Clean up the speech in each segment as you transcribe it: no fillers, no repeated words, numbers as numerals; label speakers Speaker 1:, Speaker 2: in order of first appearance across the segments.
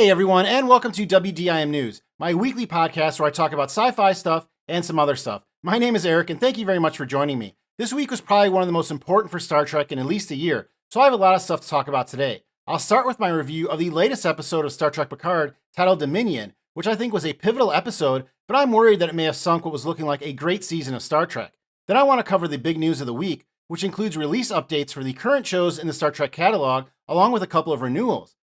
Speaker 1: Hey everyone, and welcome to WDIM News, my weekly podcast where I talk about sci-fi stuff and some other stuff. My name is Eric, and thank you very much for joining me. This week was probably one of the most important for Star Trek in at least a year, so I have a lot of stuff to talk about today. I'll start with my review of the latest episode of Star Trek Picard titled Dominion, which I think was a pivotal episode, but I'm worried that it may have sunk what was looking like a great season of Star Trek. Then I want to cover the big news of the week, which includes release updates for the current shows in the Star Trek catalog, along with a couple of renewals.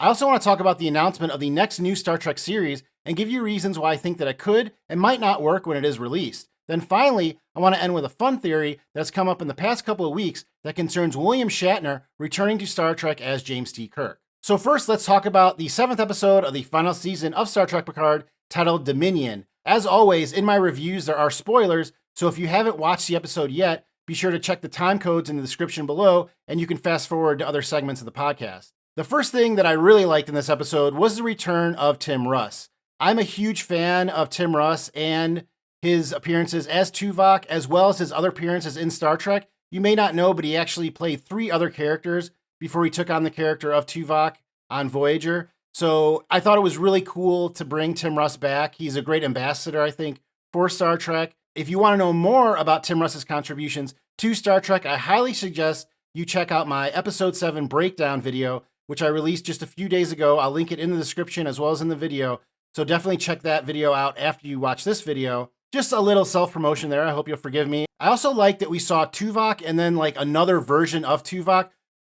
Speaker 1: I also want to talk about the announcement of the next new Star Trek series and give you reasons why I think that it could and might not work when it is released. Then finally, I want to end with a fun theory that's come up in the past couple of weeks that concerns William Shatner returning to Star Trek as James T. Kirk. So first, let's talk about the 7th episode of the final season of Star Trek Picard titled Dominion. As always, in my reviews, there are spoilers, so if you haven't watched the episode yet, be sure to check the time codes in the description below, and you can fast forward to other segments of the podcast. The first thing that I really liked in this episode was the return of Tim Russ. I'm a huge fan of Tim Russ and his appearances as Tuvok, as well as his other appearances in Star Trek. You may not know, but he actually played 3 other characters before he took on the character of Tuvok on Voyager. So I thought it was really cool to bring Tim Russ back. He's a great ambassador, I think, for Star Trek. If you want to know more about Tim Russ's contributions to Star Trek, I highly suggest you check out my Episode 7 breakdown video, which I released just a few days ago. I'll link it in the description as well as in the video. So definitely check that video out after you watch this video. Just a little self-promotion there. I hope you'll forgive me. I also like that we saw Tuvok and then like another version of Tuvok.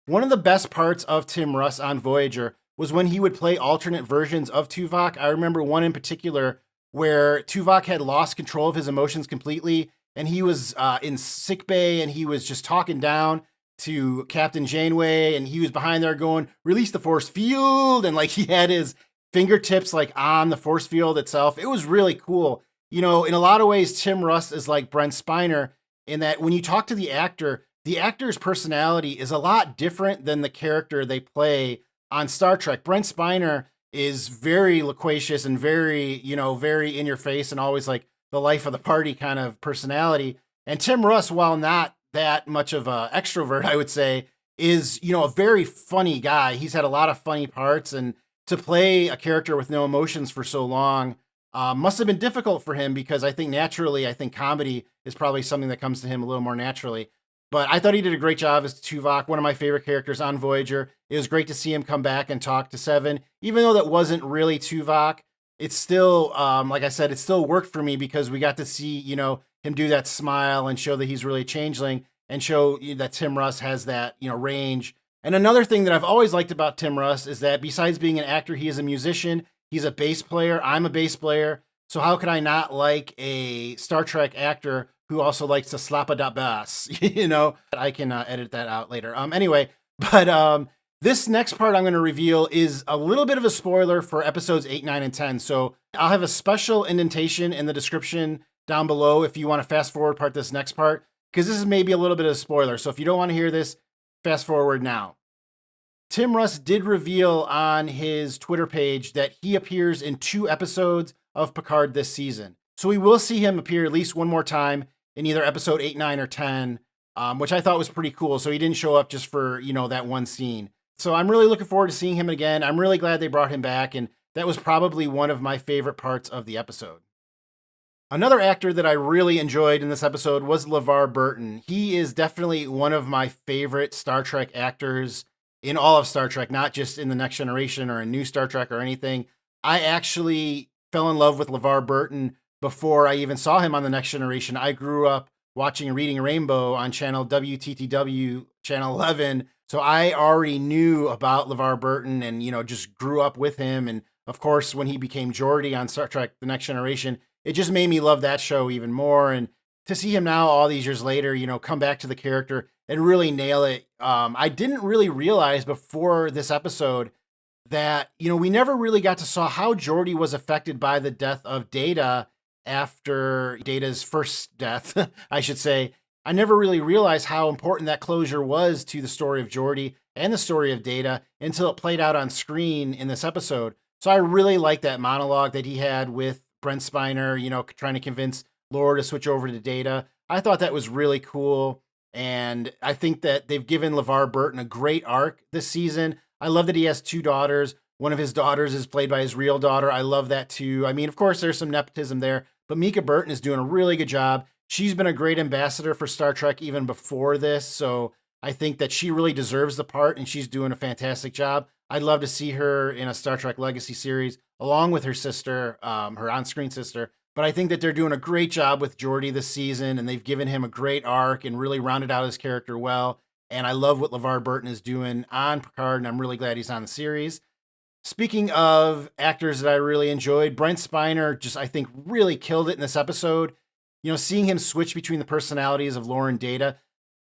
Speaker 1: One of the best parts of Tim Russ on Voyager was when he would play alternate versions of Tuvok. I remember one in particular where Tuvok had lost control of his emotions completely, and he was in sickbay and he was just talking down to Captain Janeway, and he was behind there going, "Release the force field," and like he had his fingertips like on the force field itself. It was really cool. You know, in a lot of ways, Tim Russ is like Brent Spiner in that when you talk to the actor's personality is a lot different than the character they play on Star Trek. Brent Spiner is very loquacious and very, very in your face and always like the life of the party kind of personality. And Tim Russ, while not that much of an extrovert, I would say, is, a very funny guy. He's had a lot of funny parts, and to play a character with no emotions for so long must have been difficult for him, because I think comedy is probably something that comes to him a little more naturally. But I thought he did a great job as Tuvok, one of my favorite characters on Voyager. It was great to see him come back and talk to Seven. Even though that wasn't really Tuvok, it's still, like I said, it still worked for me because we got to see, him do that smile and show that he's really a changeling and show that Tim Russ has that, range. And another thing that I've always liked about Tim Russ is that besides being an actor, he is a musician. He's a bass player. I'm a bass player. So how could I not like a Star Trek actor who also likes to slap a da bass? I can edit that out later. Anyway, but this next part I'm going to reveal is a little bit of a spoiler for episodes 8, 9, and 10. So I'll have a special indentation in the description down below if you want to fast forward this next part, because this is maybe a little bit of a spoiler. So if you don't want to hear this, fast forward now. Tim Russ did reveal on his Twitter page that he appears in 2 episodes of Picard this season. So we will see him appear at least one more time in either episode 8, 9, or 10, which I thought was pretty cool. So he didn't show up just for, that one scene. So I'm really looking forward to seeing him again. I'm really glad they brought him back, and that was probably one of my favorite parts of the episode. Another actor that I really enjoyed in this episode was LeVar Burton. He is definitely one of my favorite Star Trek actors in all of Star Trek, not just in The Next Generation or in New Star Trek or anything. I actually fell in love with LeVar Burton before I even saw him on The Next Generation. I grew up watching Reading Rainbow on channel WTTW, channel 11. So I already knew about LeVar Burton and, just grew up with him. And of course, when he became Geordi on Star Trek The Next Generation, it just made me love that show even more. And to see him now, all these years later, come back to the character and really nail it. I didn't really realize before this episode that, we never really got to saw how Geordi was affected by the death of Data after Data's first death, I should say. I never really realized how important that closure was to the story of Geordi and the story of Data until it played out on screen in this episode. So I really like that monologue that he had with Brent Spiner, trying to convince Lore to switch over to Data. I thought that was really cool. And I think that they've given LeVar Burton a great arc this season. I love that he has 2 daughters. one of his daughters is played by his real daughter. I love that too. I mean, of course, there's some nepotism there, but Mika Burton is doing a really good job. She's been a great ambassador for Star Trek even before this, so I think that she really deserves the part, and she's doing a fantastic job. I'd love to see her in a Star Trek Legacy series along with her sister, her on-screen sister. But I think that they're doing a great job with Geordi this season, and they've given him a great arc and really rounded out his character well. And I love what LeVar Burton is doing on Picard, and I'm really glad he's on the series. Speaking of actors that I really enjoyed, Brent Spiner just, I think, really killed it in this episode. You know, seeing him switch between the personalities of Lore and Data,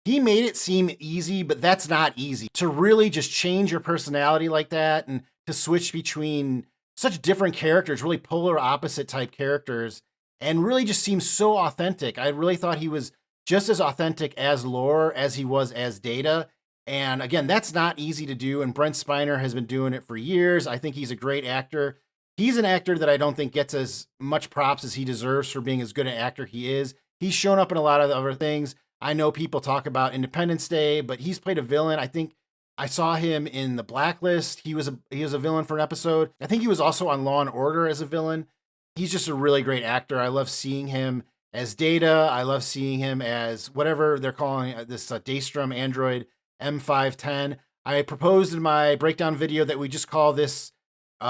Speaker 1: he made it seem easy, but that's not easy. To really just change your personality like that and to switch between such different characters, really polar opposite type characters, and really just seems so authentic. I really thought he was just as authentic as Lore as he was as Data. And again, that's not easy to do. And Brent Spiner has been doing it for years. I think he's a great actor. He's an actor that I don't think gets as much props as he deserves for being as good an actor he is. He's shown up in a lot of other things. I know people talk about Independence Day, but he's played a villain. I think I saw him in The Blacklist. He was a villain for an episode. I think he was also on Law and Order as a villain. He's just a really great actor. I love seeing him as Data. I love seeing him as whatever they're calling this Daystrom android M510. I proposed in my breakdown video that we just call this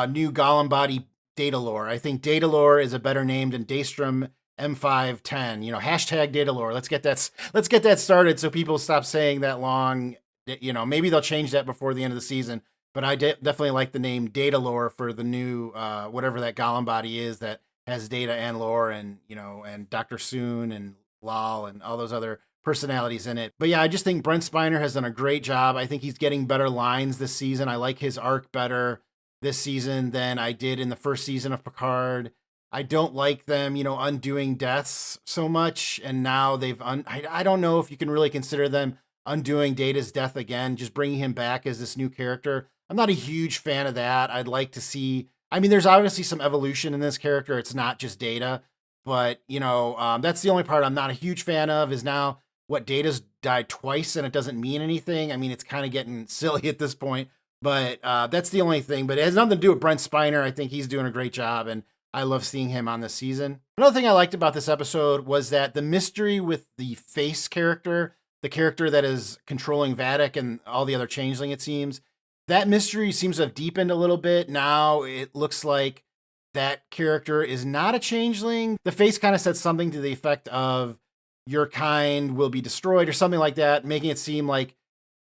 Speaker 1: new Golem body Data Lore. I think Data Lore is a better name than Daystrom M510. You know, hashtag Data Lore. Let's get that started so people stop saying that long. You know, maybe they'll change that before the end of the season. But I definitely like the name Data Lore for the new whatever that Golem body is that has Data and Lore and, you know, and Dr. Soon and Lal and all those other personalities in it. But yeah, I just think Brent Spiner has done a great job. I think he's getting better lines this season. I like his arc better this season than I did in the first season of Picard. I don't like them, you know, undoing deaths so much. And now I don't know if you can really consider them undoing Data's death again, just bringing him back as this new character. I'm not a huge fan of that. I'd like to see, I mean, there's obviously some evolution in this character. It's not just Data, but, you know, that's the only part I'm not a huge fan of is now what Data's died twice and it doesn't mean anything. I mean, it's kind of getting silly at this point, but that's the only thing. But it has nothing to do with Brent Spiner. I think he's doing a great job, and I love seeing him on this season. Another thing I liked about this episode was that the mystery with the face character, the character that is controlling Vadic and all the other changeling, it seems, that mystery seems to have deepened a little bit. Now it looks like that character is not a changeling. The face kind of said something to the effect of your kind will be destroyed or something like that, making it seem like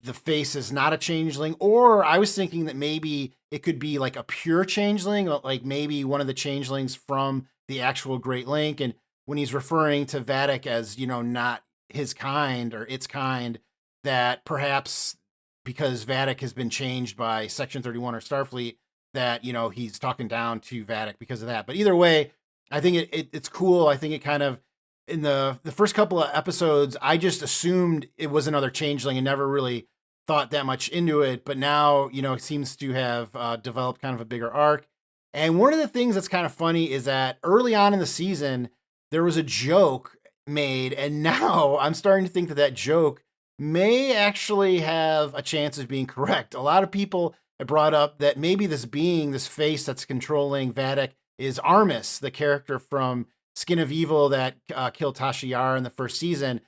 Speaker 1: the face is not a changeling. Or I was thinking that maybe it could be like a pure changeling, like maybe one of the changelings from the actual Great Link. And when he's referring to Vadic as, you know, not his kind or its kind, that perhaps because Vadic has been changed by Section 31 or Starfleet, that, you know, he's talking down to Vadic because of that. But either way, I think it's cool. I think it kind of, in the first couple of episodes, I just assumed it was another changeling and never really thought that much into it. But now, you know, it seems to have developed kind of a bigger arc. And one of the things that's kind of funny is that early on in the season, there was a joke made. And now I'm starting to think that joke may actually have a chance of being correct. A lot of people have brought up that maybe this face that's controlling Vadic is Armis, the character from Skin of Evil that killed Tasha Yar in the first season.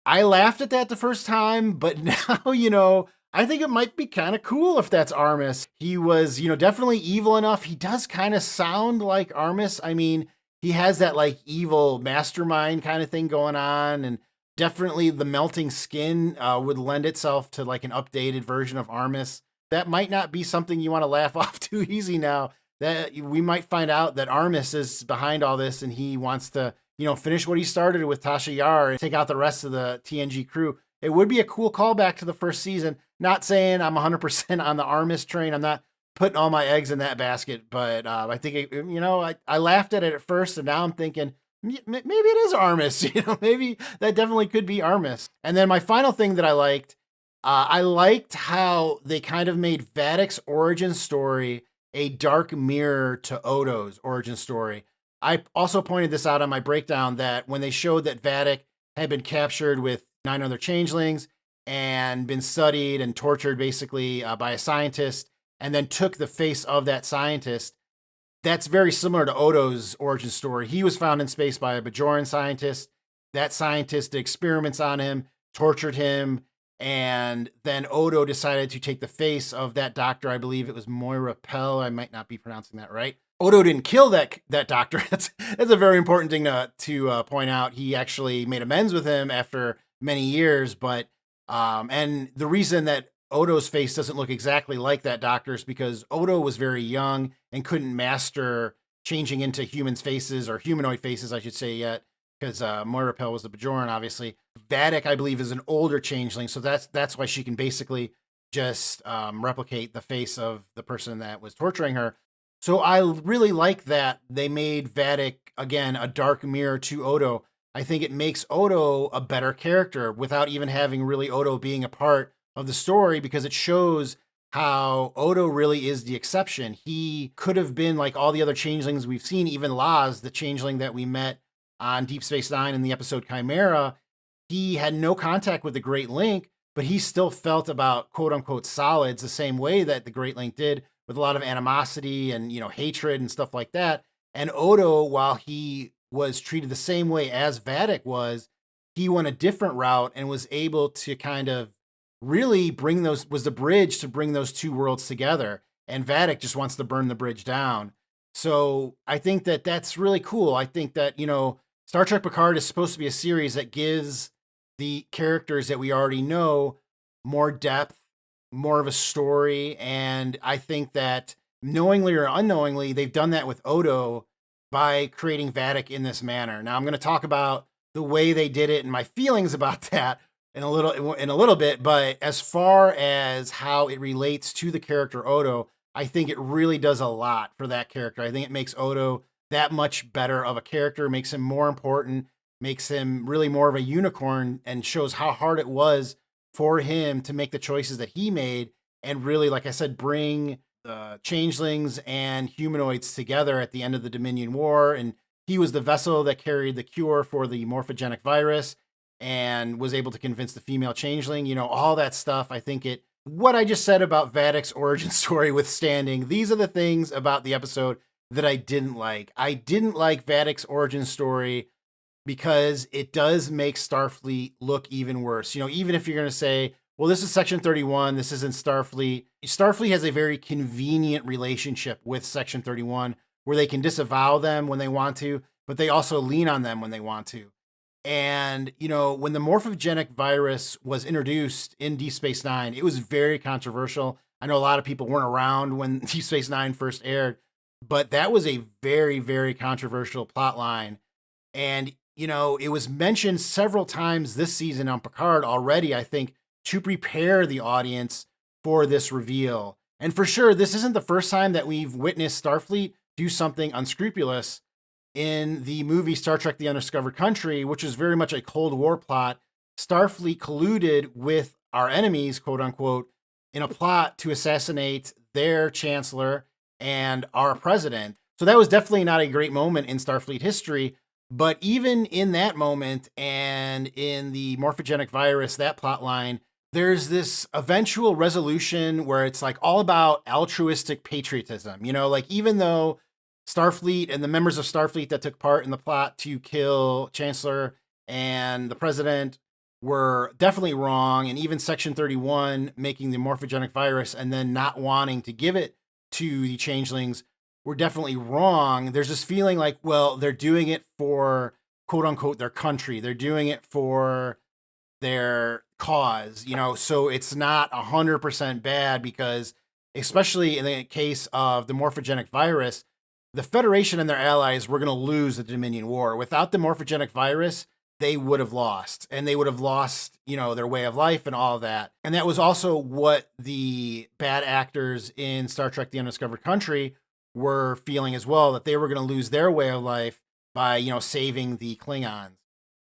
Speaker 1: I laughed at that the first time, but now, you know, I think it might be kind of cool if that's Armis. He was, you know, definitely evil enough. He does kind of sound like Armis. I mean, he has that like evil mastermind kind of thing going on, and definitely the melting skin would lend itself to like an updated version of Armis. That might not be something you want to laugh off too easy now. That we might find out that Armis is behind all this and he wants to, you know, finish what he started with Tasha Yar and take out the rest of the TNG crew. It would be a cool callback to the first season. Not saying I'm 100% on the Armis train. I'm not putting all my eggs in that basket, but I think, you know, I laughed at it at first and now I'm thinking, maybe it is Armis. You know, maybe that definitely could be Armis. And then my final thing that I liked how they kind of made Vadic's origin story a dark mirror to Odo's origin story. I also pointed this out on my breakdown that when they showed that Vadic had been captured with 9 other changelings and been studied and tortured basically by a scientist, and then took the face of that scientist. That's very similar to Odo's origin story. He was found in space by a Bajoran scientist. That scientist did experiments on him, tortured him, and then Odo decided to take the face of that doctor. I believe it was Moira Pell. I might not be pronouncing that right. Odo didn't kill that doctor. That's a very important thing to point out. He actually made amends with him after many years, but and the reason that Odo's face doesn't look exactly like that doctor's because Odo was very young and couldn't master changing into humans' faces or humanoid faces, I should say, yet, because Moira Pell was the Bajoran, obviously. Vadic, I believe, is an older changeling, so that's why she can basically just replicate the face of the person that was torturing her. So I really like that they made Vadic, again, a dark mirror to Odo. I think it makes Odo a better character without even having really Odo being a part of the story, because it shows how Odo really is the exception. He could have been like all the other changelings we've seen, even Laz, the changeling that we met on Deep Space Nine in the episode Chimera. He had no contact with the Great Link, but he still felt about quote unquote solids the same way that the Great Link did, with a lot of animosity and, hatred and stuff like that. And Odo, while he was treated the same way as Vadic was, he went a different route and was able to kind of really was the bridge to bring those two worlds together. And Vadic just wants to burn the bridge down. So I think that that's really cool. I think that, Star Trek Picard is supposed to be a series that gives the characters that we already know more depth, more of a story. And I think that knowingly or unknowingly, they've done that with Odo by creating Vadic in this manner. Now I'm going to talk about the way they did it and my feelings about that in a little bit, but as far as how it relates to the character Odo, I think it really does a lot for that character. I think it makes Odo that much better of a character, makes him more important, makes him really more of a unicorn, and shows how hard it was for him to make the choices that he made and really, like I said, bring the changelings and humanoids together at the end of the Dominion War. And he was the vessel that carried the cure for the morphogenic virus and was able to convince the female changeling, all that stuff. I think what I just said about Vadic's origin story withstanding, these are the things about the episode that I didn't like. I didn't like Vadic's origin story because it does make Starfleet look even worse. Even if you're going to say, well, this is Section 31, this isn't Starfleet. Starfleet has a very convenient relationship with Section 31 where they can disavow them when they want to, but they also lean on them when they want to. And, when the morphogenic virus was introduced in Deep Space Nine, it was very controversial. I know a lot of people weren't around when Deep Space Nine first aired, but that was a very, very controversial plot line. And, it was mentioned several times this season on Picard already, I think, to prepare the audience for this reveal. And for sure, this isn't the first time that we've witnessed Starfleet do something unscrupulous. In the movie Star Trek The Undiscovered Country, which is very much a Cold War plot, Starfleet colluded with our enemies, quote unquote, in a plot to assassinate their chancellor and our president. So that was definitely not a great moment in Starfleet history. But even in that moment and in the morphogenic virus, that plot line, there's this eventual resolution where it's like all about altruistic patriotism. Even though Starfleet and the members of Starfleet that took part in the plot to kill Chancellor and the president were definitely wrong, and even Section 31 making the morphogenic virus and then not wanting to give it to the changelings were definitely wrong. There's this feeling like, well, they're doing it for quote unquote their country. They're doing it for their cause, so it's not 100% bad, because especially in the case of the morphogenic virus, the Federation and their allies were going to lose the Dominion War. Without the morphogenic virus, they would have lost, and they would have lost, their way of life and all of that. And that was also what the bad actors in Star Trek The Undiscovered Country were feeling as well, that they were going to lose their way of life by, saving the Klingons.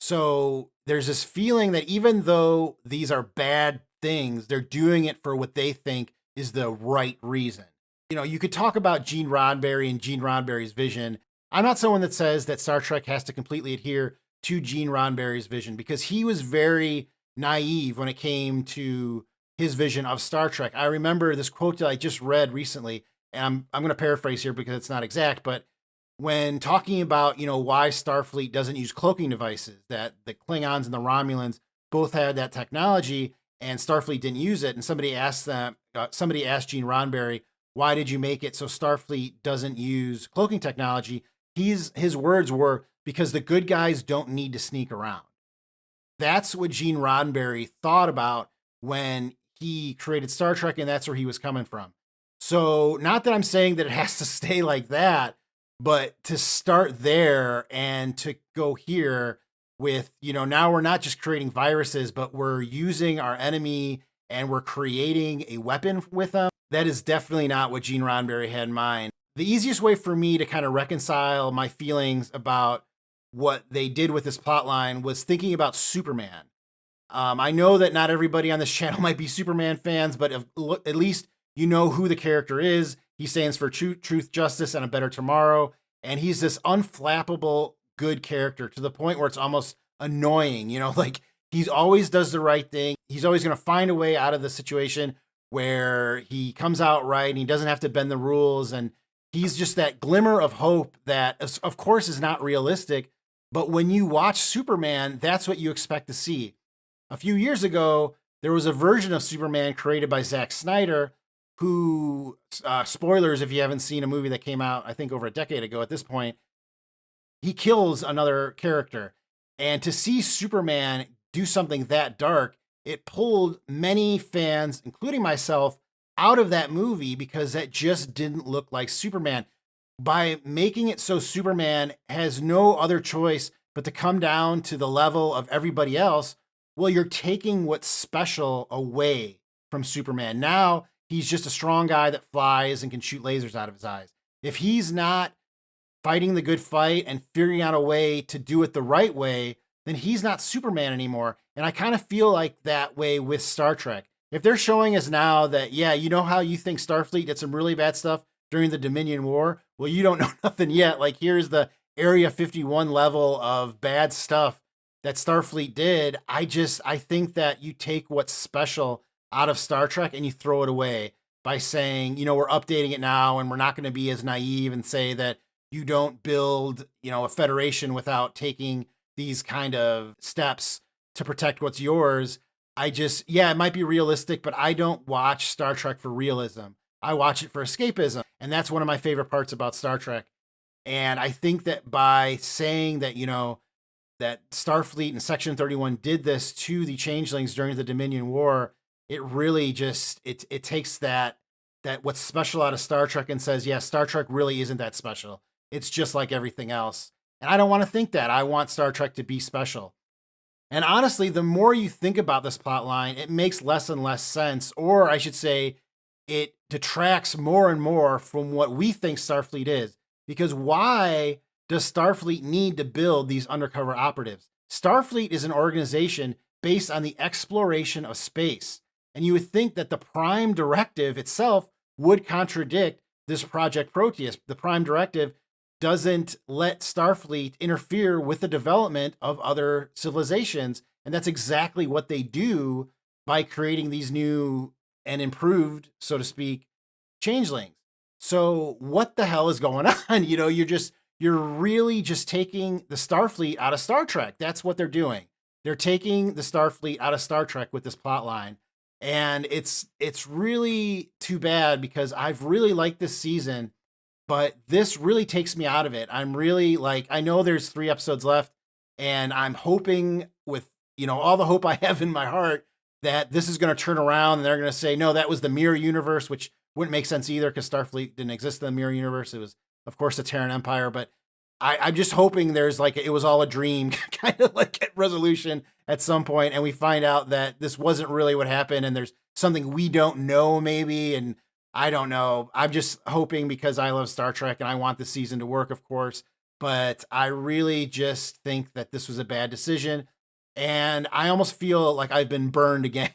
Speaker 1: So there's this feeling that even though these are bad things, they're doing it for what they think is the right reason. You could talk about Gene Roddenberry and Gene Roddenberry's vision. I'm not someone that says that Star Trek has to completely adhere to Gene Roddenberry's vision, because he was very naive when it came to his vision of Star Trek. I remember this quote that I just read recently, and I'm going to paraphrase here because it's not exact, but when talking about, why Starfleet doesn't use cloaking devices, that the Klingons and the Romulans both had that technology and Starfleet didn't use it. And somebody asked Gene Roddenberry, why did you make it so Starfleet doesn't use cloaking technology? His words were, because the good guys don't need to sneak around. That's what Gene Roddenberry thought about when he created Star Trek, and that's where he was coming from. So not that I'm saying that it has to stay like that, but to start there and to go here with, now we're not just creating viruses, but we're using our enemy and we're creating a weapon with them. That is definitely not what Gene Roddenberry had in mind. The easiest way for me to kind of reconcile my feelings about what they did with this plot line was thinking about Superman. I know that not everybody on this channel might be Superman fans, but at least you know who the character is. He stands for truth, justice, and a better tomorrow. And he's this unflappable good character to the point where it's almost annoying, like he always does the right thing. He's always going to find a way out of the situation where he comes out right and he doesn't have to bend the rules. And he's just that glimmer of hope that, of course, is not realistic. But when you watch Superman, that's what you expect to see. A few years ago, there was a version of Superman created by Zack Snyder, who, spoilers if you haven't seen a movie that came out, I think over a decade ago at this point, he kills another character. And to see Superman do something that dark, it pulled many fans, including myself, out of that movie because that just didn't look like Superman. By making it so Superman has no other choice but to come down to the level of everybody else, well, you're taking what's special away from Superman. Now he's just a strong guy that flies and can shoot lasers out of his eyes. If he's not fighting the good fight and figuring out a way to do it the right way, then he's not Superman anymore. And I kind of feel like that way with Star Trek. If they're showing us now that, yeah, you know how you think Starfleet did some really bad stuff during the Dominion War? Well, you don't know nothing yet. Like, here's the Area 51 level of bad stuff that Starfleet did. I think that you take what's special out of Star Trek and you throw it away by saying, we're updating it now and we're not going to be as naive and say that you don't build, a federation without taking these kind of steps to protect what's yours. It might be realistic, but I don't watch Star Trek for realism. I watch it for escapism. And that's one of my favorite parts about Star Trek. And I think that by saying that, that Starfleet and Section 31 did this to the Changelings during the Dominion War, it really just, it takes that what's special out of Star Trek and says, yeah, Star Trek really isn't that special. It's just like everything else. And I don't want to think that. I want Star Trek to be special. And honestly, the more you think about this plot line, it makes less and less sense, or I should say, it detracts more and more from what we think Starfleet is. Because why does Starfleet need to build these undercover operatives? Starfleet is an organization based on the exploration of space. And you would think that the Prime Directive itself would contradict this Project Proteus. The Prime Directive doesn't let Starfleet interfere with the development of other civilizations. And that's exactly what they do by creating these new and improved, so to speak, changelings. So what the hell is going on? You're really just taking the Starfleet out of Star Trek. That's what they're doing. They're taking the Starfleet out of Star Trek with this plot line. And it's really too bad because I've really liked this season, but this really takes me out of it. I'm really I know there's 3 episodes left and I'm hoping with, all the hope I have in my heart that this is going to turn around and they're going to say, no, that was the mirror universe, which wouldn't make sense either because Starfleet didn't exist in the mirror universe. It was, of course, the Terran Empire. But I'm just hoping there's it was all a dream kind of resolution at some point, and we find out that this wasn't really what happened and there's something we don't know maybe. And I don't know. I'm just hoping because I love Star Trek and I want the season to work, of course. But I really just think that this was a bad decision. And I almost feel like I've been burned again.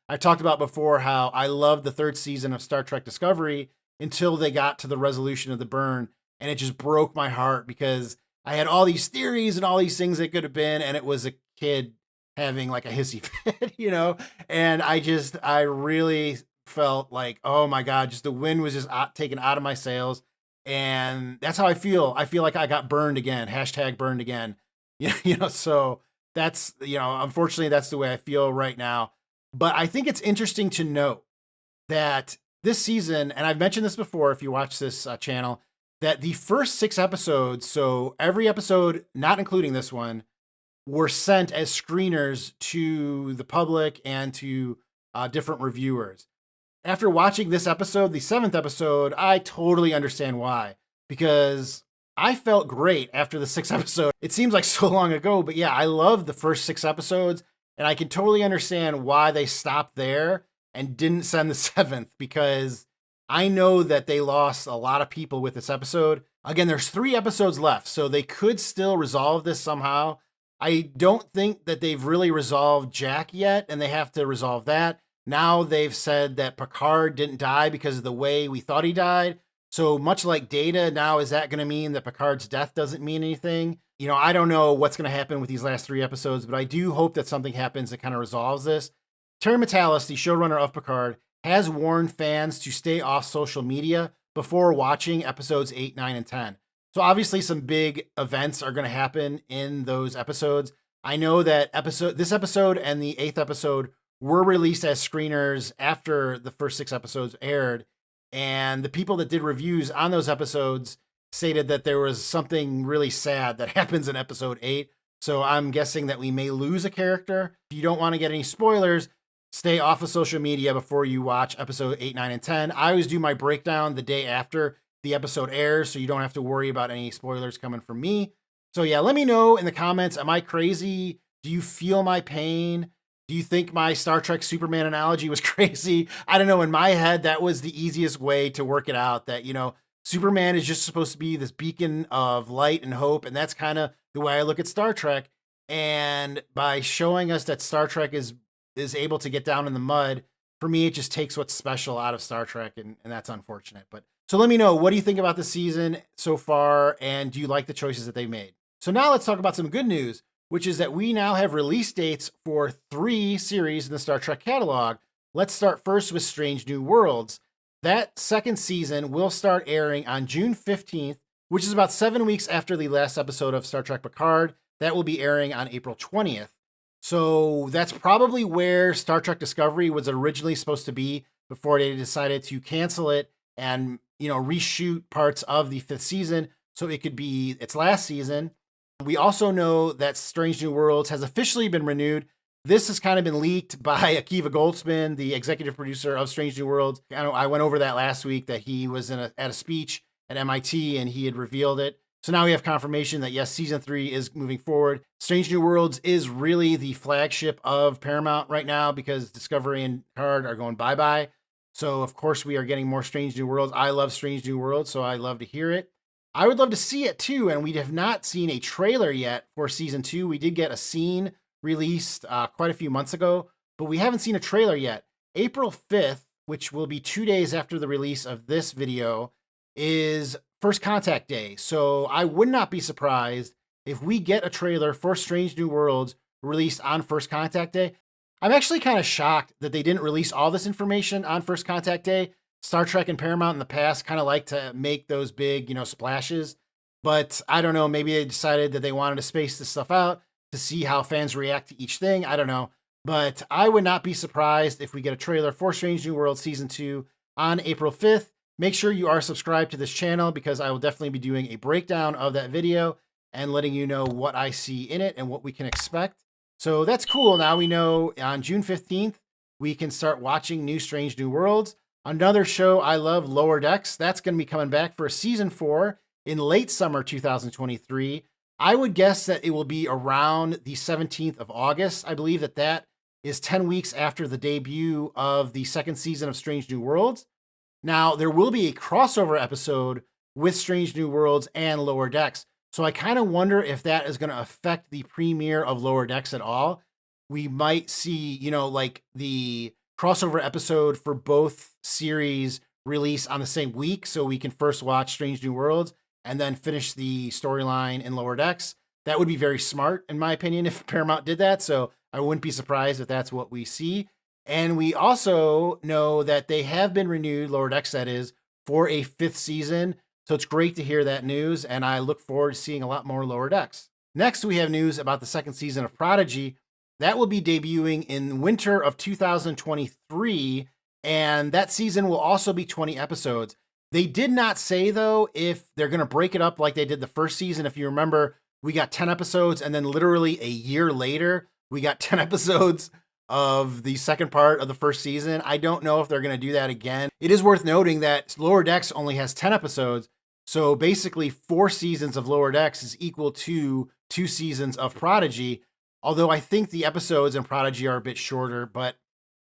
Speaker 1: I talked about before how I loved the 3rd season of Star Trek Discovery until they got to the resolution of the burn. And it just broke my heart because I had all these theories and all these things that could have been. And it was a kid having like a hissy fit, and I really felt like, oh my God, just the wind was just taken out of my sails. And that's how I feel. I feel like I got burned again. Hashtag burned again. So that's, unfortunately, that's the way I feel right now. But I think it's interesting to note that this season, and I've mentioned this before if you watch this channel, that the first 6 episodes, so every episode, not including this one, were sent as screeners to the public and to different reviewers. After watching this episode, the 7th episode, I totally understand why. Because I felt great after the 6th episode. It seems like so long ago, but yeah, I love the first 6 episodes, and I can totally understand why they stopped there and didn't send the 7th, because I know that they lost a lot of people with this episode. Again, there's 3 episodes left, so they could still resolve this somehow. I don't think that they've really resolved Jack yet, and they have to resolve that. Now they've said that Picard didn't die because of the way we thought he died. So much like Data, now is that going to mean that Picard's death doesn't mean anything? I don't know what's going to happen with these last 3 episodes, but I do hope that something happens that kind of resolves this. Terry Matalas, the showrunner of Picard, has warned fans to stay off social media before watching episodes 8, 9, and 10. So obviously some big events are going to happen in those episodes. I know that this episode and the 8th episode were released as screeners after the first 6 episodes aired. And the people that did reviews on those episodes stated that there was something really sad that happens in episode 8. So I'm guessing that we may lose a character. If you don't want to get any spoilers, stay off of social media before you watch episode 8, 9, and 10. I always do my breakdown the day after the episode airs, so you don't have to worry about any spoilers coming from me. So yeah, let me know in the comments, am I crazy? Do you feel my pain? Do you think my Star Trek Superman analogy was crazy? I don't know. In my head, that was the easiest way to work it out, that, Superman is just supposed to be this beacon of light and hope. And that's kind of the way I look at Star Trek. And by showing us that Star Trek is able to get down in the mud, for me, it just takes what's special out of Star Trek. And that's unfortunate. But so let me know, what do you think about the season so far? And do you like the choices that they've made? So now let's talk about some good news, which is that we now have release dates for 3 series in the Star Trek catalog. Let's start first with Strange New Worlds. That 2nd season will start airing on June 15th, which is about 7 weeks after the last episode of Star Trek Picard. That will be airing on April 20th. So that's probably where Star Trek Discovery was originally supposed to be before they decided to cancel it and, reshoot parts of the 5th season so it could be its last season. We also know that Strange New Worlds has officially been renewed. This has kind of been leaked by Akiva Goldsman, the executive producer of Strange New Worlds. I went over that last week, that he was at a speech at MIT and he had revealed it. So now we have confirmation that yes, season 3 is moving forward. Strange New Worlds is really the flagship of Paramount right now because Discovery and Picard are going bye-bye. So of course we are getting more Strange New Worlds. I love Strange New Worlds, so I love to hear it. I would love to see it too, and we have not seen a trailer yet for season 2. We did get a scene released quite a few months ago, but we haven't seen a trailer yet. April 5th, which will be 2 days after the release of this video, is First Contact Day. So I would not be surprised if we get a trailer for Strange New Worlds released on First Contact Day. I'm actually kind of shocked that they didn't release all this information on First Contact Day. Star Trek and Paramount in the past kind of like to make those big, splashes. But I don't know, maybe they decided that they wanted to space this stuff out to see how fans react to each thing. I don't know. But I would not be surprised if we get a trailer for Strange New World Season 2 on April 5th. Make sure you are subscribed to this channel because I will definitely be doing a breakdown of that video and letting you know what I see in it and what we can expect. So that's cool. Now we know on June 15th, we can start watching new Strange New Worlds. Another show I love, Lower Decks. That's going to be coming back for season 4 in late summer 2023. I would guess that it will be around the 17th of August. I believe that is 10 weeks after the debut of the 2nd season of Strange New Worlds. Now, there will be a crossover episode with Strange New Worlds and Lower Decks. So I kind of wonder if that is going to affect the premiere of Lower Decks at all. We might see, like the crossover episode for both series release on the same week. So we can first watch Strange New Worlds and then finish the storyline in Lower Decks. That would be very smart, in my opinion, if Paramount did that. So I wouldn't be surprised if that's what we see. And we also know that they have been renewed, Lower Decks that is, for a 5th season. So it's great to hear that news, and I look forward to seeing a lot more Lower Decks. Next, we have news about the 2nd season of Prodigy. That will be debuting in winter of 2023, and that season will also be 20 episodes. They did not say, though, if they're going to break it up like they did the first season. If you remember, we got 10 episodes, and then literally a year later, we got 10 episodes of the second part of the first season. I don't know if they're going to do that again. It is worth noting that Lower Decks only has 10 episodes, so basically 4 seasons of Lower Decks is equal to 2 seasons of Prodigy, although I think the episodes in Prodigy are a bit shorter. But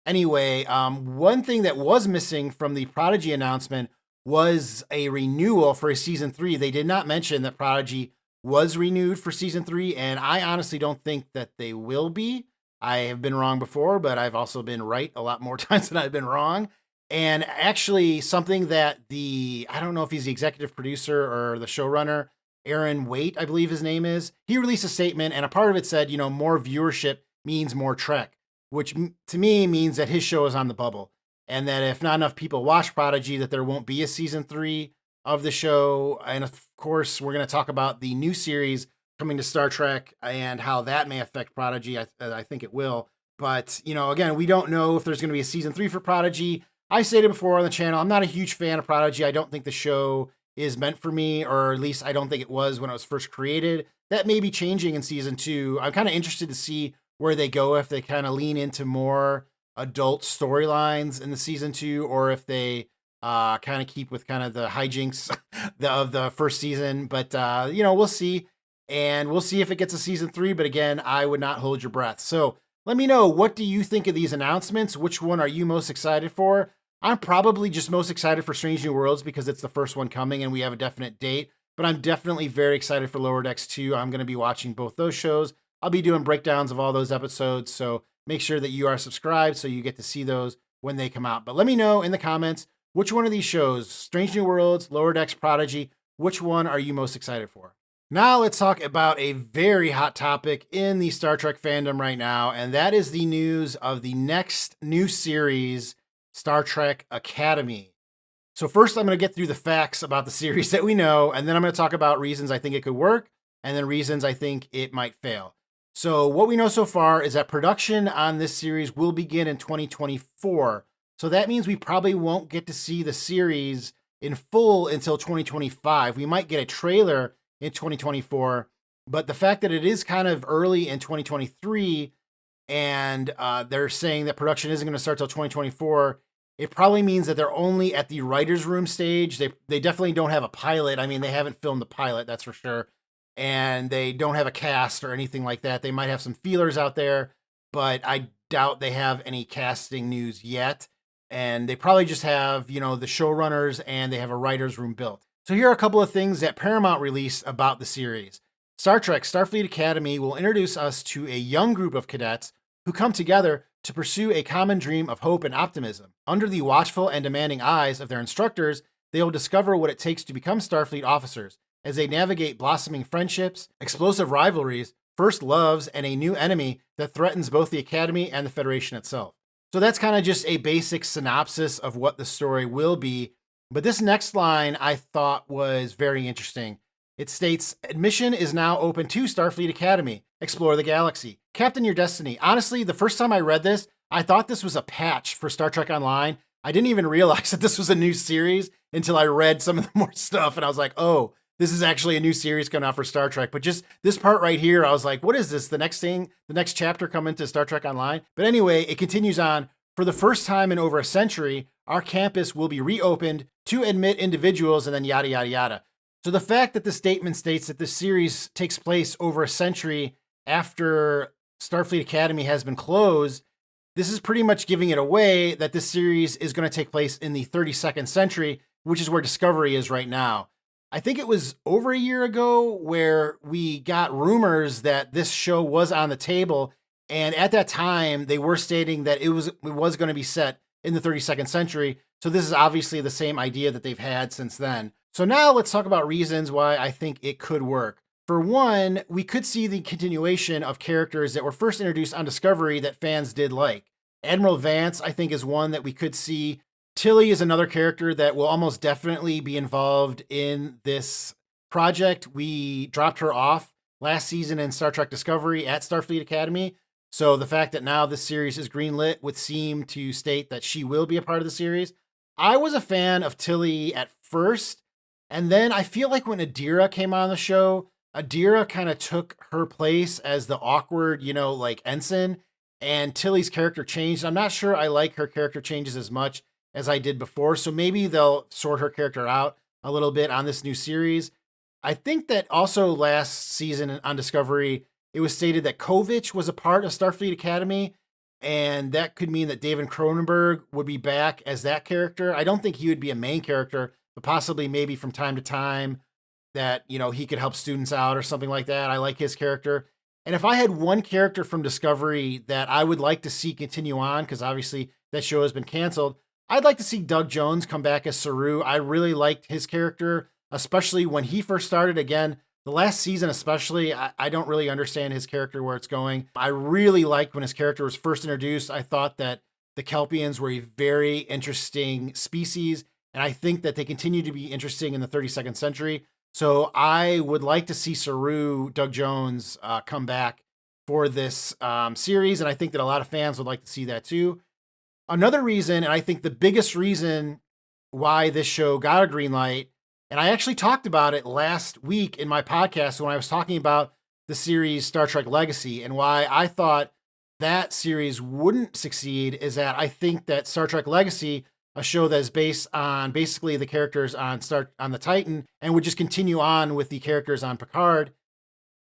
Speaker 1: anyway, one thing that was missing from the Prodigy announcement was a renewal for a season 3. They did not mention that Prodigy was renewed for season 3, and I honestly don't think that they will be. I have been wrong before, but I've also been right a lot more times than I've been wrong. And actually, something that I don't know if he's the executive producer or the showrunner, Aaron Waite, I believe his name is, he released a statement, and a part of it said, more viewership means more Trek, which to me means that his show is on the bubble, and that if not enough people watch Prodigy, that there won't be a season 3 of the show. And of course, we're going to talk about the new series coming to Star Trek and how that may affect Prodigy. I think it will. But, again, we don't know if there's going to be a season 3 for Prodigy. I stated before on the channel, I'm not a huge fan of Prodigy. I don't think the show is meant for me, or at least I don't think it was when it was first created. That may be changing in season 2. I'm kind of interested to see where they go, if they kind of lean into more adult storylines in the season 2, or if they kind of keep with kind of the hijinks of the first season. But, we'll see. And we'll see if it gets a season 3. But again, I would not hold your breath. So let me know, what do you think of these announcements? Which one are you most excited for? I'm probably just most excited for Strange New Worlds because it's the first one coming and we have a definite date. But I'm definitely very excited for Lower Decks 2. I'm going to be watching both those shows. I'll be doing breakdowns of all those episodes. So make sure that you are subscribed so you get to see those when they come out. But let me know in the comments, which one of these shows, Strange New Worlds, Lower Decks, Prodigy, which one are you most excited for? Now let's talk about a very hot topic in the Star Trek fandom right now, and that is the news of the next new series, Star Trek Academy. So first I'm going to get through the facts about the series that we know, and then I'm going to talk about reasons I think it could work, and then reasons I think it might fail. So what we know so far is that production on this series will begin in 2024. So that means we probably won't get to see the series in full until 2025. We might get a trailer in 2024, but the fact that it is kind of early in 2023 and they're saying that production isn't going to start till 2024, it probably means that they're only at the writer's room stage. They definitely don't have a pilot. I mean, they haven't filmed the pilot, that's for sure. And they don't have a cast or anything like that. They might have some feelers out there, but I doubt they have any casting news yet. And they probably just have, the showrunners, and they have a writer's room built. So here are a couple of things that Paramount released about the series. Star Trek Starfleet Academy will introduce us to a young group of cadets who come together to pursue a common dream of hope and optimism. Under the watchful and demanding eyes of their instructors, they will discover what it takes to become Starfleet officers as they navigate blossoming friendships, explosive rivalries, first loves, and a new enemy that threatens both the Academy and the Federation itself. So that's kind of just a basic synopsis of what the story will be. But this next line I thought was very interesting. It states, admission is now open to Starfleet Academy. Explore the galaxy. Captain your destiny. Honestly, the first time I read this, I thought this was a patch for Star Trek Online. I didn't even realize that this was a new series until I read some of the more stuff. And I was like, oh, this is actually a new series coming out for Star Trek. But just this part right here, I was like, what is this? The next chapter coming to Star Trek Online? But anyway, it continues on. For the first time in over a century, our campus will be reopened to admit individuals, and then yada, yada, yada. So the fact that the statement states that this series takes place over a century after Starfleet Academy has been closed, this is pretty much giving it away that this series is going to take place in the 32nd century, which is where Discovery is right now. I think it was over a year ago where we got rumors that this show was on the table. And at that time, they were stating that it was going to be set in the 32nd century. So this is obviously the same idea that they've had since then. So now let's talk about reasons why I think it could work. For one, we could see the continuation of characters that were first introduced on Discovery that fans did like. Admiral Vance, I think, is one that we could see. Tilly is another character that will almost definitely be involved in this project. We dropped her off last season in Star Trek Discovery at Starfleet Academy. So the fact that now this series is greenlit would seem to state that she will be a part of the series. I was a fan of Tilly at first, and then I feel like when Adira came on the show, Adira kind of took her place as the awkward, like ensign, and Tilly's character changed. I'm not sure I like her character changes as much as I did before, so maybe they'll sort her character out a little bit on this new series. I think that also last season on Discovery, it was stated that Kovich was a part of Starfleet Academy, and that could mean that David Cronenberg would be back as that character. I don't think he would be a main character, but possibly maybe from time to time that, he could help students out or something like that. I like his character. And if I had one character from Discovery that I would like to see continue on, because obviously that show has been canceled, I'd like to see Doug Jones come back as Saru. I really liked his character, especially when he first started. Again, the last season especially, I don't really understand his character, where it's going. I really liked when his character was first introduced. I thought that the Kelpians were a very interesting species, and I think that they continue to be interesting in the 32nd century. So I would like to see Saru, Doug Jones, come back for this series, and I think that a lot of fans would like to see that too. Another reason, and I think the biggest reason why this show got a green light, and I actually talked about it last week in my podcast when I was talking about the series Star Trek Legacy and why I thought that series wouldn't succeed, is that I think that Star Trek Legacy, a show that is based on basically the characters on the Titan and would just continue on with the characters on Picard,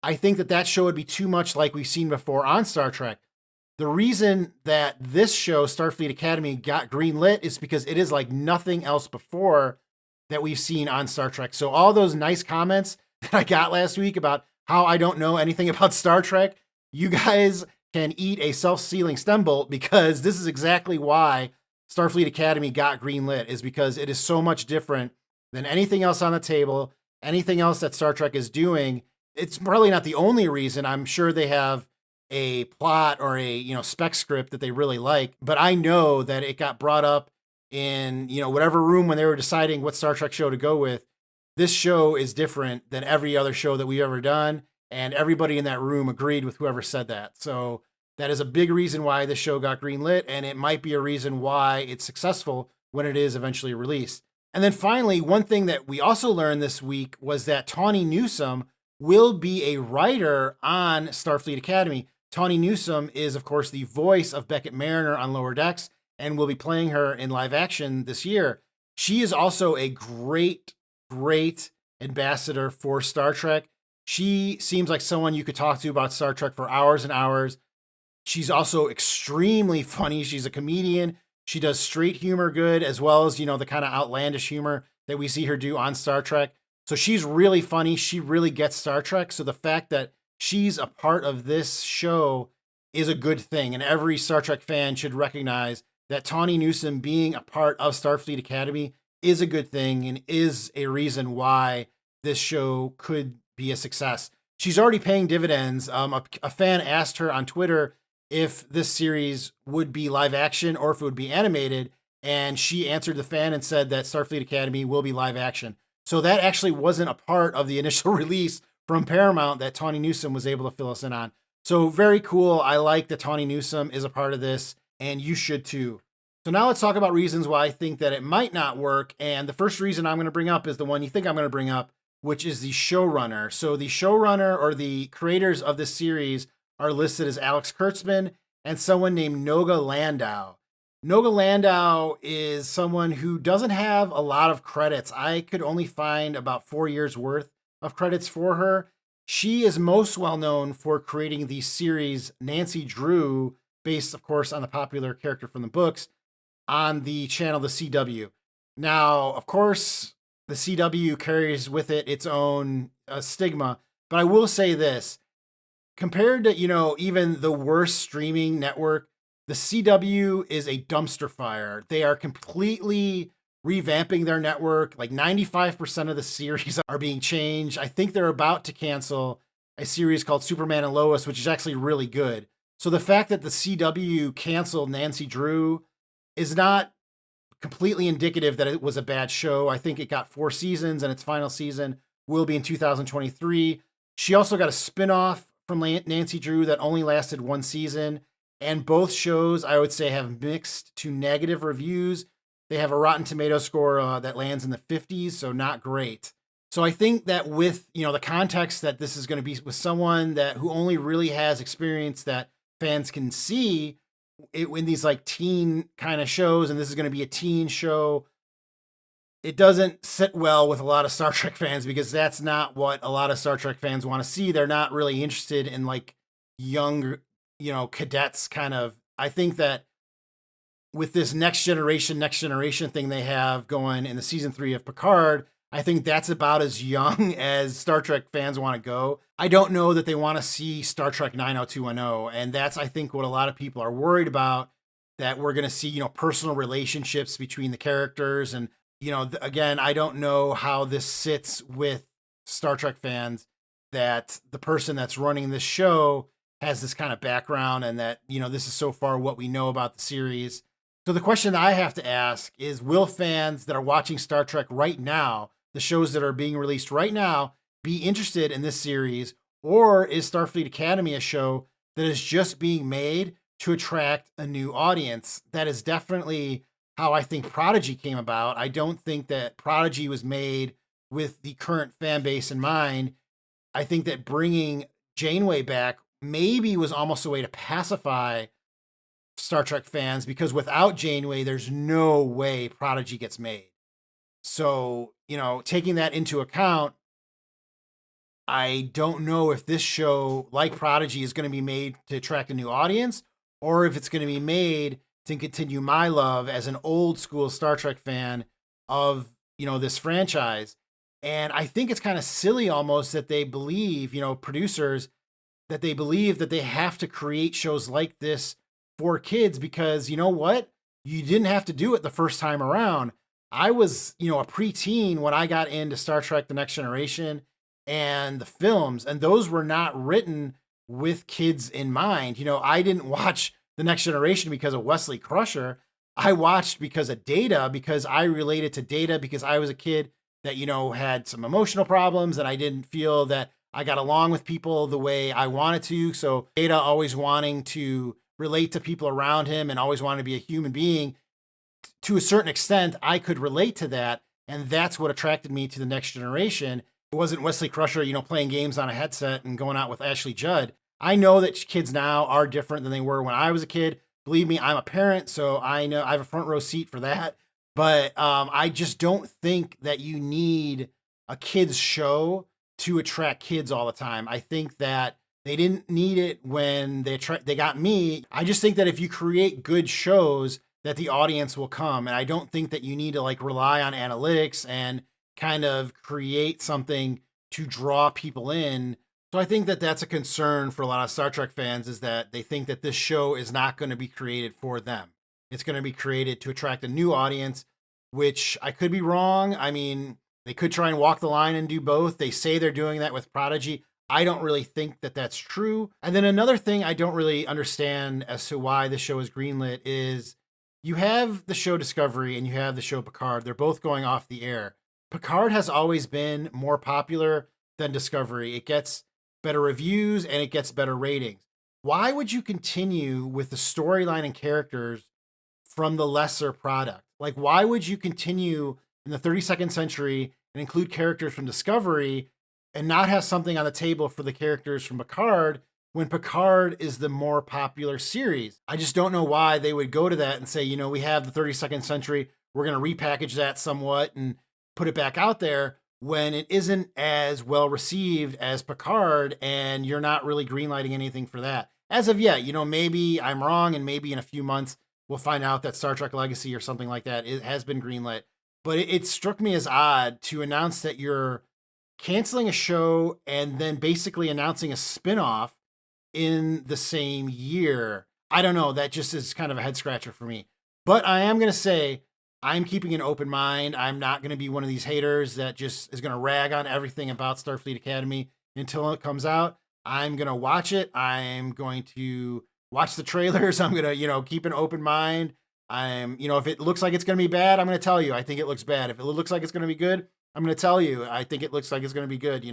Speaker 1: I think that show would be too much like we've seen before on Star Trek. The reason that this show, Starfleet Academy, got greenlit is because it is like nothing else before that we've seen on Star Trek. So all those nice comments that I got last week about how I don't know anything about Star Trek, you guys can eat a self-sealing stem bolt, because this is exactly why Starfleet Academy got greenlit, is because it is so much different than anything else on the table, anything else that Star Trek is doing. It's probably not the only reason. I'm sure they have a plot or a spec script that they really like, but I know that it got brought up in whatever room when they were deciding what Star Trek show to go with. This show is different than every other show that we've ever done, and everybody in that room agreed with whoever said that. So that is a big reason why the show got greenlit, and it might be a reason why it's successful when it is eventually released. And then finally, one thing that we also learned this week was that Tawny Newsome will be a writer on Starfleet Academy. Tawny Newsome is, of course, the voice of Beckett Mariner on Lower Decks and will be playing her in live action this year. She is also a great ambassador for Star Trek. She seems like someone you could talk to about Star Trek for hours and hours. She's also extremely funny. She's a comedian. She does straight humor good, as well as, the kind of outlandish humor that we see her do on Star Trek. So she's really funny. She really gets Star Trek. So the fact that she's a part of this show is a good thing. And every Star Trek fan should recognize that Tawny Newsome being a part of Starfleet Academy is a good thing and is a reason why this show could be a success. She's already paying dividends. A fan asked her on Twitter if this series would be live action or if it would be animated, and she answered the fan and said that Starfleet Academy will be live action. So that actually wasn't a part of the initial release from Paramount that Tawny Newsome was able to fill us in on. So very cool. I like that Tawny Newsome is a part of this, and you should too. So now let's talk about reasons why I think that it might not work. And the first reason I'm going to bring up is the one you think I'm going to bring up, which is the showrunner. So the showrunner, or the creators of this series, are listed as Alex Kurtzman and someone named Noga Landau. Noga Landau is someone who doesn't have a lot of credits. I could only find about 4 years worth of credits for her. She is most well known for creating the series Nancy Drew, based, of course, on the popular character from the books, on the channel The CW. Now, of course, the CW carries with it its own stigma, but I will say this. Compared to, even the worst streaming network, the CW is a dumpster fire. They are completely revamping their network. Like 95% of the series are being changed. I think they're about to cancel a series called Superman and Lois, which is actually really good. So the fact that the CW canceled Nancy Drew is not completely indicative that it was a bad show. I think it got 4 seasons, and its final season will be in 2023. She also got a spinoff from Nancy Drew that only lasted 1 season. And both shows, I would say, have mixed to negative reviews. They have a Rotten Tomato score that lands in the 50s, so not great. So I think that with the context that this is going to be with someone that who only really has experience that fans can see in these like teen kind of shows, and this is going to be a teen show, it doesn't sit well with a lot of Star Trek fans because that's not what a lot of Star Trek fans want to see. They're not really interested in like young, cadets kind of. I think that with this next generation thing they have going in the season 3 of Picard, I think that's about as young as Star Trek fans want to go. I don't know that they want to see Star Trek 90210. And that's, I think, what a lot of people are worried about, that we're going to see, personal relationships between the characters. And, again, I don't know how this sits with Star Trek fans, that the person that's running this show has this kind of background, and that, this is so far what we know about the series. So the question that I have to ask is, will fans that are watching Star Trek right now, the shows that are being released right now, be interested in this series? Or is Starfleet Academy a show that is just being made to attract a new audience? That is definitely how I think Prodigy came about. I don't think that Prodigy was made with the current fan base in mind. I think that bringing Janeway back maybe was almost a way to pacify Star Trek fans, because without Janeway, there's no way Prodigy gets made. So, taking that into account, I don't know if this show, like Prodigy, is going to be made to attract a new audience, or if it's going to be made to continue my love as an old school Star Trek fan of, this franchise. And I think it's kind of silly almost that they believe, producers, that they believe that they have to create shows like this for kids, because you know what? You didn't have to do it the first time around. I was, a preteen when I got into Star Trek The Next Generation and the films, and those were not written with kids in mind. I didn't watch The Next Generation because of Wesley Crusher. I watched because of Data, because I related to Data, because I was a kid that, had some emotional problems, and I didn't feel that I got along with people the way I wanted to. So Data always wanting to relate to people around him and always wanted to be a human being, to a certain extent, I could relate to that. And that's what attracted me to The Next Generation. It wasn't Wesley Crusher, playing games on a headset and going out with Ashley Judd. I know that kids now are different than they were when I was a kid. Believe me, I'm a parent, so I know I have a front row seat for that. But I just don't think that you need a kids show to attract kids all the time. I think that they didn't need it when they got me. I just think that if you create good shows, that the audience will come. And I don't think that you need to like rely on analytics and kind of create something to draw people in. So I think that that's a concern for a lot of Star Trek fans, is that they think that this show is not going to be created for them. It's going to be created to attract a new audience, which I could be wrong. I mean, they could try and walk the line and do both. They say they're doing that with Prodigy. I don't really think that that's true. And then another thing I don't really understand as to why the show is greenlit is, you have the show Discovery and you have the show Picard. They're both going off the air. Picard has always been more popular than Discovery. It gets better reviews and it gets better ratings. Why would you continue with the storyline and characters from the lesser product? Like, why would you continue in the 32nd century and include characters from Discovery and not have something on the table for the characters from Picard, when Picard is the more popular series? I just don't know why they would go to that and say, we have the 32nd century, we're going to repackage that somewhat and put it back out there, when it isn't as well received as Picard, and you're not really greenlighting anything for that. As of yet, maybe I'm wrong, and maybe in a few months we'll find out that Star Trek Legacy or something like that has been greenlit. But it struck me as odd to announce that you're canceling a show and then basically announcing a spinoff in the same year. I don't know. That just is kind of a head scratcher for me. But I am going to say, I'm keeping an open mind. I'm not going to be one of these haters that just is going to rag on everything about Starfleet Academy until it comes out. I'm going to watch it. I'm going to watch the trailers. I'm going to, keep an open mind. If it looks like it's going to be bad, I'm going to tell you, I think it looks bad. If it looks like it's going to be good, I'm going to tell you, I think it looks like it's going to be good.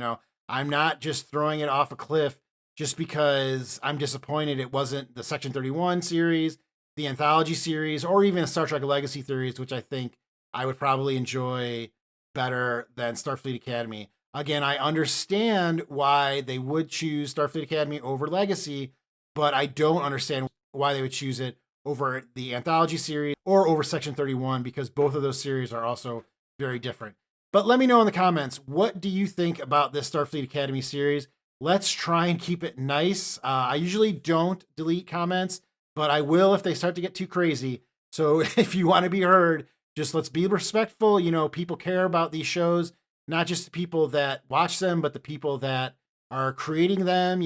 Speaker 1: I'm not just throwing it off a cliff just because I'm disappointed it wasn't the Section 31 series, the anthology series, or even Star Trek Legacy series, which I think I would probably enjoy better than Starfleet Academy. Again, I understand why they would choose Starfleet Academy over Legacy, but I don't understand why they would choose it over the anthology series or over Section 31, because both of those series are also very different. But let me know in the comments, what do you think about this Starfleet Academy series? Let's try and keep it nice. I usually don't delete comments, but I will if they start to get too crazy. So if you want to be heard, just let's be respectful. People care about these shows, not just the people that watch them, but the people that are creating them.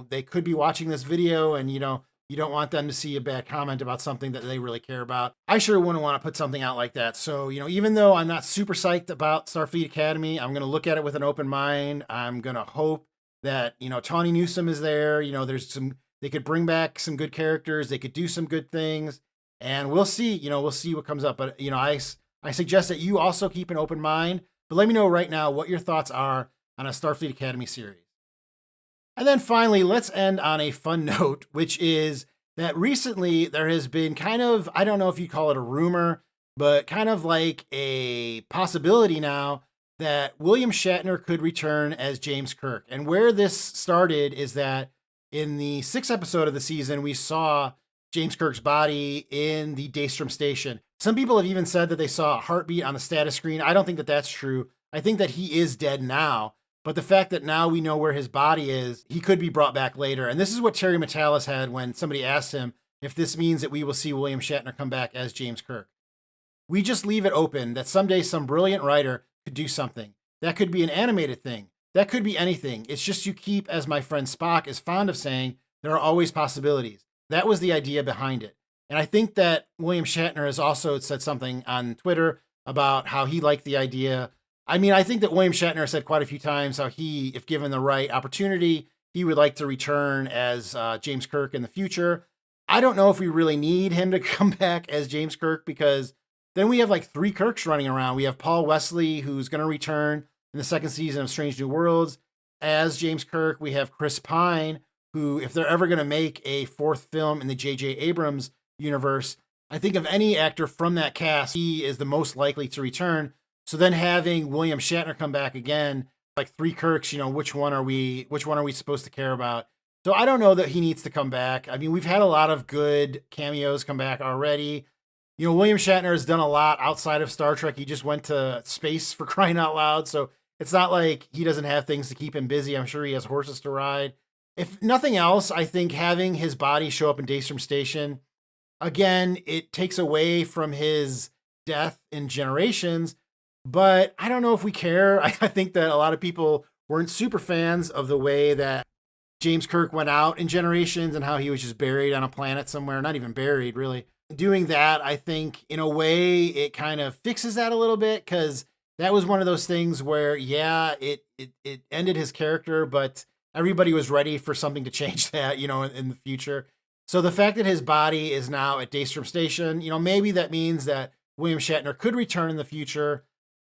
Speaker 1: They could be watching this video and, you don't want them to see a bad comment about something that they really care about. I sure wouldn't want to put something out like that. So, even though I'm not super psyched about Starfleet Academy, I'm going to look at it with an open mind. I'm going to hope that, Tawny Newsome is there. They could bring back some good characters. They could do some good things, and we'll see, we'll see what comes up. But, I suggest that you also keep an open mind, but let me know right now what your thoughts are on a Starfleet Academy series. And then finally, let's end on a fun note, which is that recently there has been kind of, I don't know if you call it a rumor, but kind of like a possibility now that William Shatner could return as James Kirk. And where this started is that in the 6th episode of the season, we saw James Kirk's body in the Daystrom station. Some people have even said that they saw a heartbeat on the status screen. I don't think that that's true. I think that he is dead now. But the fact that now we know where his body is, he could be brought back later. And this is what Terry Matalas had when somebody asked him if this means that we will see William Shatner come back as James Kirk. We just leave it open that someday some brilliant writer could do something. That could be an animated thing. That could be anything. It's just you keep, as my friend Spock is fond of saying, there are always possibilities. That was the idea behind it. And I think that William Shatner has also said something on Twitter about how he liked the idea. I think that William Shatner said quite a few times how he, if given the right opportunity, he would like to return as James Kirk in the future. I don't know if we really need him to come back as James Kirk, because then we have like 3 Kirks running around. We have Paul Wesley, who's going to return in the 2nd season of Strange New Worlds as James Kirk. We have Chris Pine, who, if they're ever going to make a 4th film in the J.J. Abrams universe, I think of any actor from that cast, he is the most likely to return. So then having William Shatner come back again, like 3 Kirks, which one are we supposed to care about? So I don't know that he needs to come back. We've had a lot of good cameos come back already. William Shatner has done a lot outside of Star Trek. He just went to space, for crying out loud. So it's not like he doesn't have things to keep him busy. I'm sure he has horses to ride. If nothing else, I think having his body show up in Daystrom Station, again, it takes away from his death in Generations. But I don't know if we care. I think that a lot of people weren't super fans of the way that James Kirk went out in Generations and how he was just buried on a planet somewhere, not even buried, really. Doing that, I think, in a way, it kind of fixes that a little bit, because that was one of those things where, yeah, it ended his character, but everybody was ready for something to change that, in the future. So the fact that his body is now at Daystrom Station, maybe that means that William Shatner could return in the future.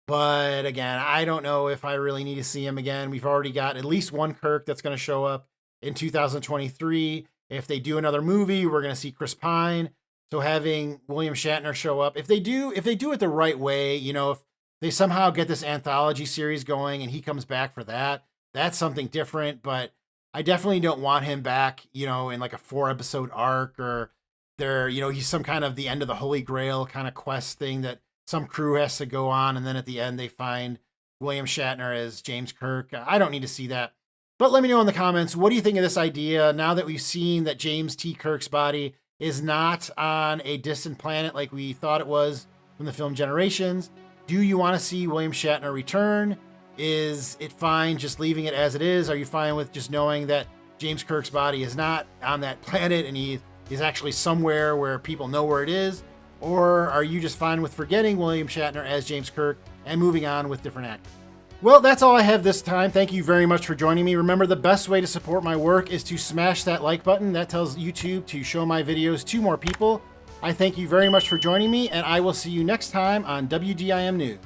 Speaker 1: But again, I don't know if I really need to see him again. We've already got at least 1 Kirk that's going to show up in 2023. If they do another movie, we're going to see Chris Pine. So having William Shatner show up, if they do it the right way, if they somehow get this anthology series going and he comes back for that, that's something different. But I definitely don't want him back, in like a 4-episode arc, or he's some kind of the end of the Holy Grail kind of quest thing that some crew has to go on, and then at the end they find William Shatner as James Kirk. I don't need to see that. But let me know in the comments, what do you think of this idea now that we've seen that James T. Kirk's body is not on a distant planet like we thought it was from the film Generations? Do you want to see William Shatner return? Is it fine just leaving it as it is? Are you fine with just knowing that James Kirk's body is not on that planet and he is actually somewhere where people know where it is? Or are you just fine with forgetting William Shatner as James Kirk and moving on with different actors? Well, that's all I have this time. Thank you very much for joining me. Remember, the best way to support my work is to smash that like button. That tells YouTube to show my videos to more people. I thank you very much for joining me, and I will see you next time on WDIM News.